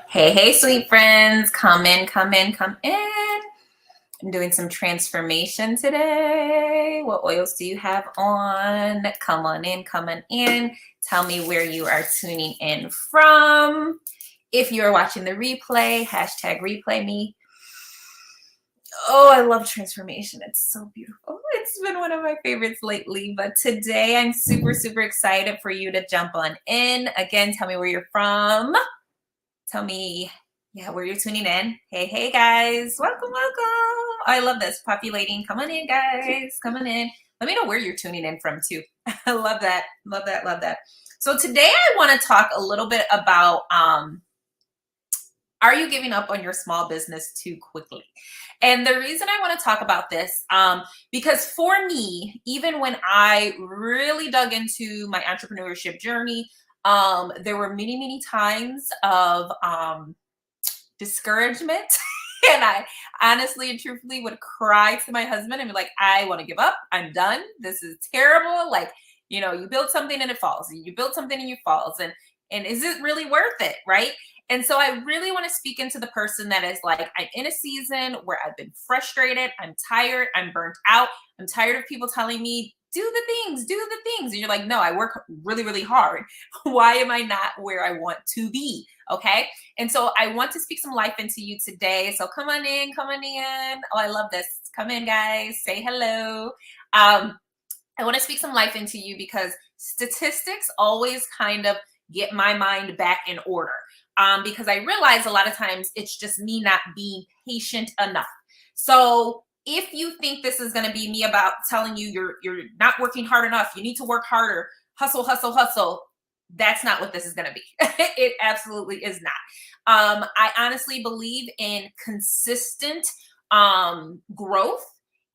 Hey, hey, sweet friends. Come in, come in, come in. I'm doing some transformation today. What oils do you have on? Come on in, come on in. Tell me where you are tuning in from. If you're watching the replay, hashtag replay me. Oh, I love transformation. It's so beautiful. It's been one of my favorites lately. But today I'm super, super excited for you to jump on in. Again, tell me where you're from. Tell me, yeah, where you're tuning in. Hey, hey, guys. Welcome, welcome. I love this. Populating. Come on in, guys. Come on in. Let me know where you're tuning in from, too. I love that. Love that. Love that. So today I want to talk a little bit about are you giving up on your small business too quickly? And the reason I want to talk about this, because for me, even when I really dug into my entrepreneurship journey, there were many, many times of discouragement. And I honestly and truthfully would cry to my husband and be like, I want to give up. I'm done. This is terrible. Like, you build something and it falls. And you build something and you falls. And is it really worth it? Right. And so I really want to speak into the person that is like, I'm in a season where I've been frustrated. I'm tired. I'm burnt out. I'm tired of people telling me, do the things, do the things. And you're like, no, I work really, really hard. Why am I not where I want to be? Okay. And so I want to speak some life into you today. So come on in, come on in. Oh, I love this. Come in, guys. Say hello. I want to speak some life into you because statistics always kind of get my mind back in order. Because I realize a lot of times it's just me not being patient enough. So if you think this is going to be me about telling you you're not working hard enough, you need to work harder, hustle, hustle, hustle, that's not what this is going to be. It absolutely is not. I honestly believe in consistent growth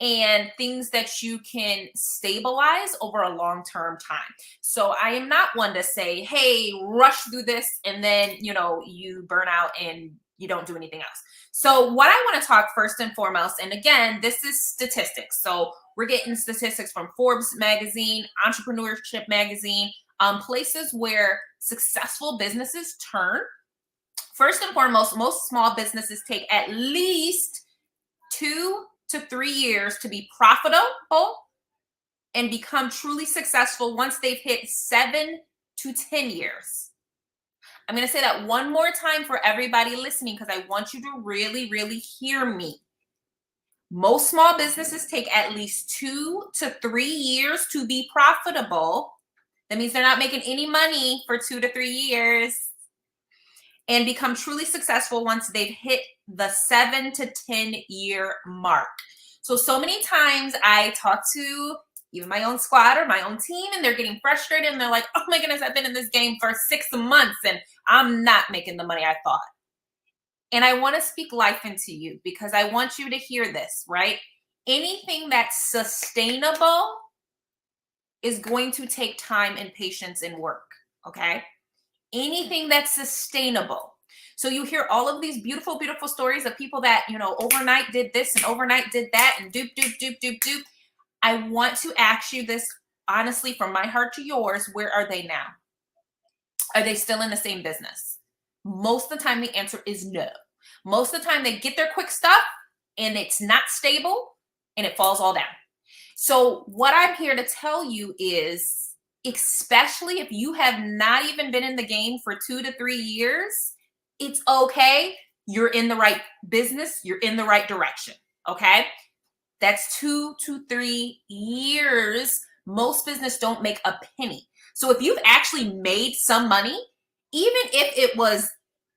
and things that you can stabilize over a long-term time. So I am not one to say, hey, rush through this and then, you burn out and you don't do anything else. So what I want to talk first and foremost, and again, this is statistics. So we're getting statistics from Forbes magazine, Entrepreneurship magazine, places where successful businesses turn. First and foremost, most small businesses take at least 2 to 3 years to be profitable and become truly successful once they've hit 7 to 10 years. I'm going to say that one more time for everybody listening because I want you to really, really hear me. Most small businesses take at least 2 to 3 years to be profitable. That means they're not making any money for 2 to 3 years and become truly successful once they've hit the 7 to 10 year mark. So many times I talk to even my own squad or my own team and they're getting frustrated and they're like, oh my goodness, I've been in this game for 6 months and I'm not making the money I thought. And I want to speak life into you because I want you to hear this, right? Anything that's sustainable is going to take time and patience and work, okay? Anything that's sustainable. So you hear all of these beautiful, beautiful stories of people that, overnight did this and overnight did that and doop, doop, doop, doop, doop. I want to ask you this honestly from my heart to yours. Where are they now? Are they still in the same business? Most of the time, the answer is no. Most of the time, they get their quick stuff and it's not stable and it falls all down. So what I'm here to tell you is, especially if you have not even been in the game for 2 to 3 years, it's okay. You're in the right business. You're in the right direction. Okay. That's 2 to 3 years. Most business don't make a penny. So if you've actually made some money, even if it was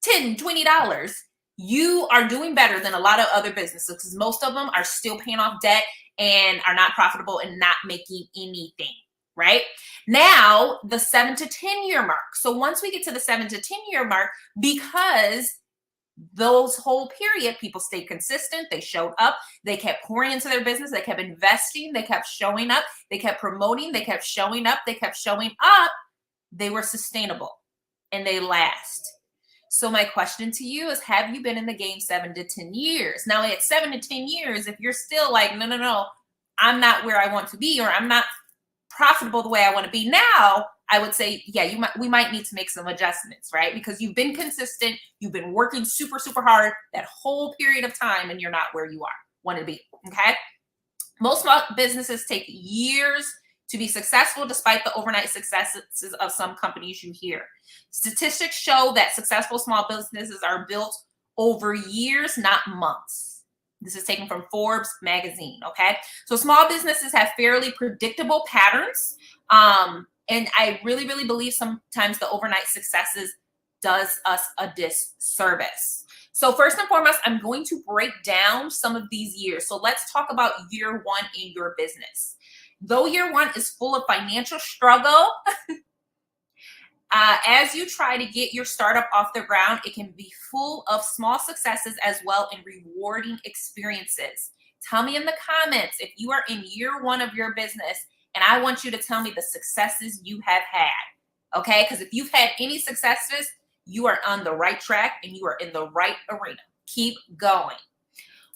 $10, $20, you are doing better than a lot of other businesses because most of them are still paying off debt and are not profitable and not making anything, right? Now, the 7 to 10 year mark. So once we get to the 7 to 10 year mark, because those whole period, people stayed consistent, they showed up, they kept pouring into their business, they kept investing, they kept showing up, they kept promoting, they kept showing up, they kept showing up, they were sustainable and they last. So my question to you is, have you been in the game 7 to 10 years? Now at 7 to 10 years, if you're still like, no, I'm not where I want to be, or I'm not profitable the way I want to be now, I would say, yeah, we might need to make some adjustments, right? Because you've been consistent, you've been working super, super hard that whole period of time, and you're not where you want to be. Okay. Most small businesses take years to be successful, despite the overnight successes of some companies you hear. Statistics show that successful small businesses are built over years, not months. This is taken from Forbes magazine. Okay. So small businesses have fairly predictable patterns. And I really, really believe sometimes the overnight successes does us a disservice. So first and foremost, I'm going to break down some of these years. So let's talk about year one in your business. Though year one is full of financial struggle, as you try to get your startup off the ground, it can be full of small successes as well and rewarding experiences. Tell me in the comments if you are in year one of your business, and I want you to tell me the successes you have had. Okay? Because if you've had any successes, you are on the right track and you are in the right arena. Keep going.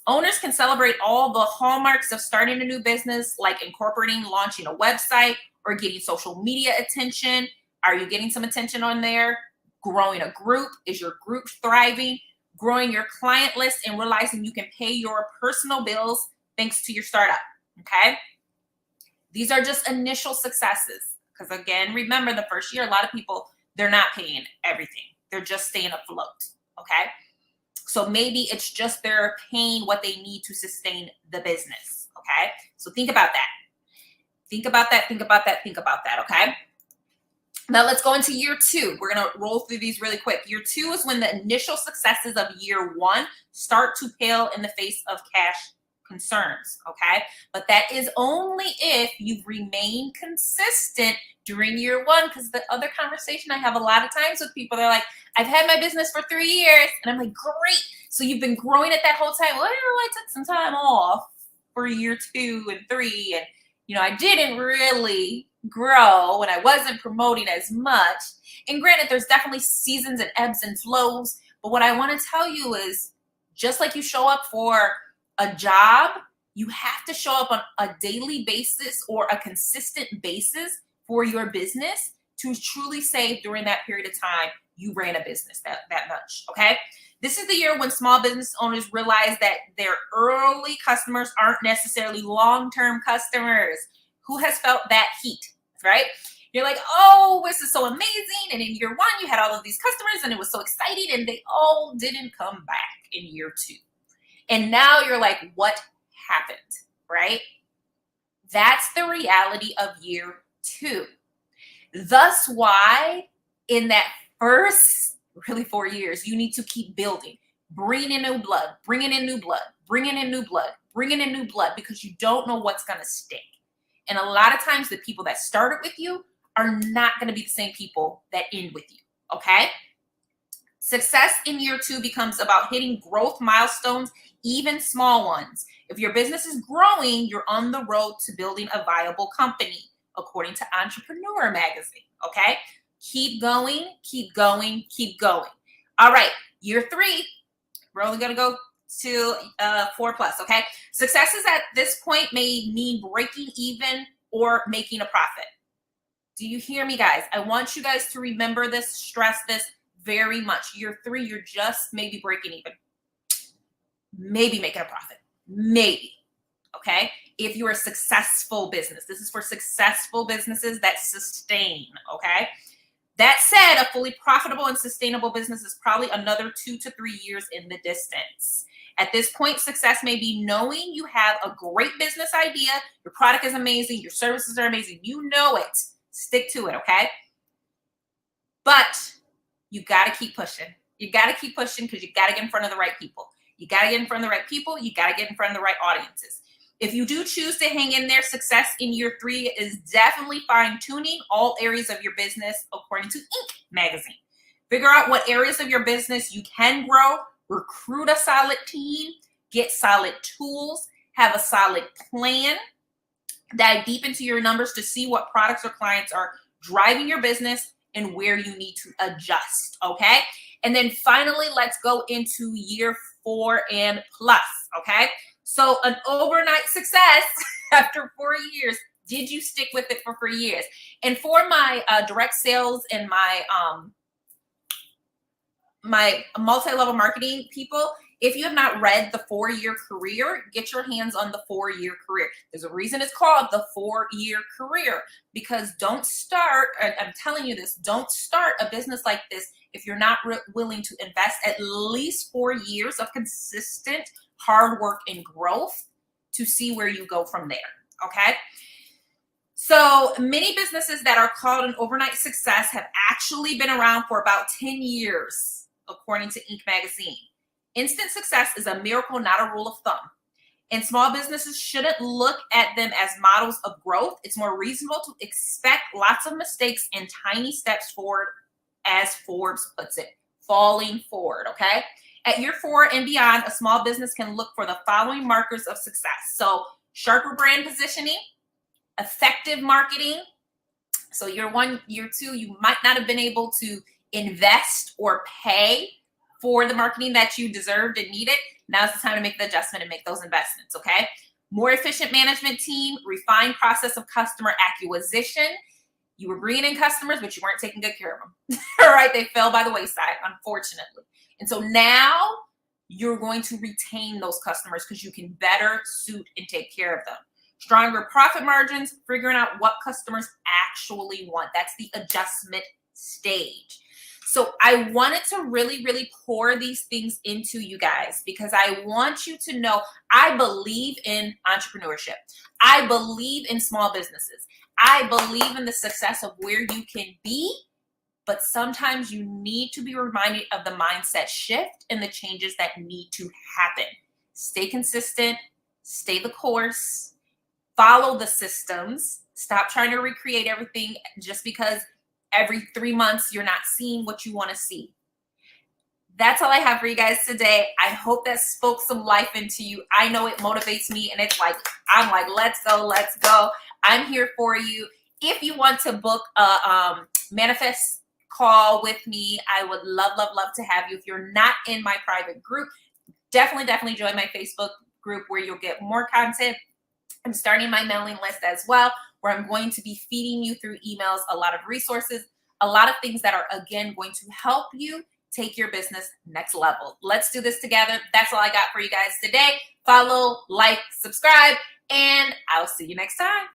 Owners can celebrate all the hallmarks of starting a new business, like incorporating, launching a website, or getting social media attention. Are you getting some attention on there? Growing a group. Is your group thriving? Growing your client list and realizing you can pay your personal bills thanks to your startup. Okay? These are just initial successes. Because again, remember the first year, a lot of people, they're not paying everything. They're just staying afloat. Okay? So maybe it's just they're paying what they need to sustain the business. Okay? So think about that. Think about that. Think about that. Think about that. Okay? Now let's go into year two. We're going to roll through these really quick. Year two is when the initial successes of year one start to pale in the face of cash concerns, okay? But that is only if you've remained consistent during year one, because the other conversation I have a lot of times with people, they're like, I've had my business for 3 years. And I'm like, great. So you've been growing it that whole time. Well, I took some time off for year 2 and 3. And, I didn't really grow and I wasn't promoting as much. And granted, there's definitely seasons and ebbs and flows. But what I want to tell you is, just like you show up for a job, you have to show up on a daily basis or a consistent basis for your business to truly say during that period of time you ran a business that much. Okay. This is the year when small business owners realize that their early customers aren't necessarily long-term customers. Who has felt that heat, right? You're like, oh, this is so amazing. And in year one, you had all of these customers and it was so exciting and they all didn't come back in year 2. And now you're like, what happened, right? That's the reality of year 2. Thus why in that first really 4 years, you need to keep building, bringing in new blood, bringing in new blood, bringing in new blood, bringing in new blood, because you don't know what's going to stick. And a lot of times the people that started with you are not going to be the same people that end with you. Okay. Success in year 2 becomes about hitting growth milestones, even small ones. If your business is growing, you're on the road to building a viable company, according to Entrepreneur Magazine. Okay. Keep going, keep going, keep going. All right. Year 3, we're only going to go to 4 plus. Okay. Successes at this point may mean breaking even or making a profit. Do you hear me, guys? I want you guys to remember this, stress this very much. Year 3, you're just maybe breaking even, maybe making a profit, maybe. Okay. If you're a successful business, this is for successful businesses that sustain. Okay. That said, a fully profitable and sustainable business is probably another 2 to 3 years in the distance. At this point, success may be knowing you have a great business idea, your product is amazing, your services are amazing, you know it. Stick to it, okay? But you got to keep pushing. You got to keep pushing because you got to get in front of the right people. You got to get in front of the right people. You got to get in front of the right audiences. If you do choose to hang in there, success in year 3 is definitely fine-tuning all areas of your business, according to Inc. magazine. Figure out what areas of your business you can grow, recruit a solid team, get solid tools, have a solid plan, dive deep into your numbers to see what products or clients are driving your business and where you need to adjust, okay? And then finally, let's go into year 4 and plus, okay? So an overnight success after 4 years, Did you stick with it for 3 years? And for my direct sales and my multi-level marketing people, if you have not read the 4-year career, get your hands on the 4-year career. There's a reason it's called the 4-year career, because don't start, I'm telling you this, don't start a business like this if you're not willing to invest at least 4 years of consistent hard work and growth to see where you go from there. Okay. So many businesses that are called an overnight success have actually been around for about 10 years, according to Inc. magazine. Instant success is a miracle, not a rule of thumb. And small businesses shouldn't look at them as models of growth. It's more reasonable to expect lots of mistakes and tiny steps forward, as Forbes puts it, falling forward, okay? At year 4 and beyond, a small business can look for the following markers of success. So sharper brand positioning, effective marketing. So year 1, year 2, you might not have been able to invest or pay for the marketing that you deserved and needed. Now's the time to make the adjustment and make those investments, okay? More efficient management team, refined process of customer acquisition. You were bringing in customers, but you weren't taking good care of them. All right, they fell by the wayside, unfortunately. And so now you're going to retain those customers because you can better suit and take care of them. Stronger profit margins, figuring out what customers actually want. That's the adjustment stage. So I wanted to really, really pour these things into you guys because I want you to know I believe in entrepreneurship. I believe in small businesses. I believe in the success of where you can be, but sometimes you need to be reminded of the mindset shift and the changes that need to happen. Stay consistent, stay the course, follow the systems, stop trying to recreate everything just because every 3 months you're not seeing what you want to see. That's all I have for you guys today. I hope that spoke some life into you. I know it motivates me, and it's like, I'm like, let's go, let's go. I'm here for you. If you want to book a manifest call with me, I would love, love, love to have you. If you're not in my private group, definitely join my Facebook group where you'll get more content. I'm starting my mailing list as well, where I'm going to be feeding you through emails a lot of resources, a lot of things that are, again, going to help you take your business next level. Let's do this together. That's all I got for you guys today. Follow, like, subscribe, and I'll see you next time.